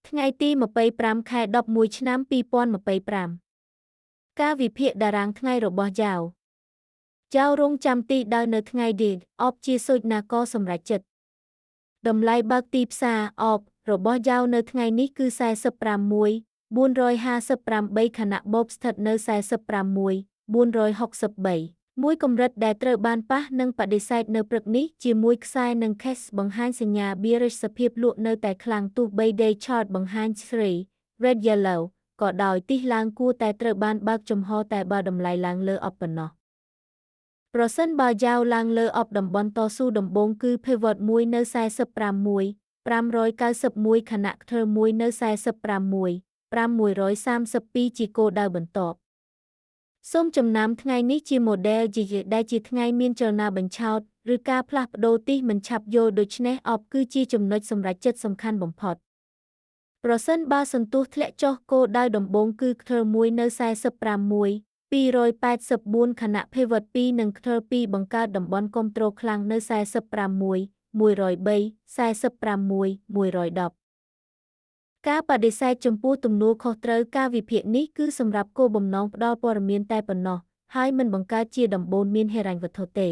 ថ្ងៃទី25ខែ11ឆ្នាំ2025ការវិភាគតារាងថ្ងៃរបស់យ៉ាវចៅរងចាំទីដើរនៅថ្ងៃឌីអបជាសូចណាក៏សម្រេចចិត្តតម្លៃបើកទីផ្សារអបរបស់យ៉ាវនៅថ្ងៃនេះគឺ45,458ខណៈបូបស្ថិតនៅ45,463មួយកម្រិតដែលត្រូវបានប៉ះនិងបដិសេធនៅព្រឹកនេះជាមួយខ្សែនិង Cash បង្ហាញសញ្ញា bearish សភាពលក់នៅតែខ្លាំងទោះបី Day Chart បង្ហាញ Red Yellow ក៏ដោយទិសឡើងគួរតែត្រូវបានបើកចំហតែបើតម្លៃឡើងលើអបប៉ុណ្ណោះប្រសិនបើយ៉ាវឡើងលើអបតំបន់តស៊ូដំបូងគឺ Pivot មួយនៅ45,591ខណៈ Curve មួយនៅ45,532ជាគោលដៅបន្ទាប់សូមចំណាំថ្ងៃនេះជា model ដែលជាថ្ងៃមានចលនាបញ្ឆោតឬការផ្លាស់ប្ដូរទិសមិនឆាប់យល់ដូច្នេះអបគឺជាចំណុចសម្រេចចិត្តសំខាន់បំផុតប្រសិនបើសន្ទុះធ្លាក់ចុះគោលដៅដំបូងគឺ Curve មួយនៅ45,284ខណៈ Pivot 2និង Curve 2បង្កើតតំបន់គាំទ្រខ្លាំងនៅ45,103 45,110ការបដិសេធចំពោះទំនួលខុសត្រូវការវិភាគនេះគឺសម្រាប់គោលបំណងផ្ដល់ព័ត៌មានតែប៉ុណ្ណោះហើយមិនបង្កើតជាដំបូន្មានហិរញ្ញវត្ថុទេ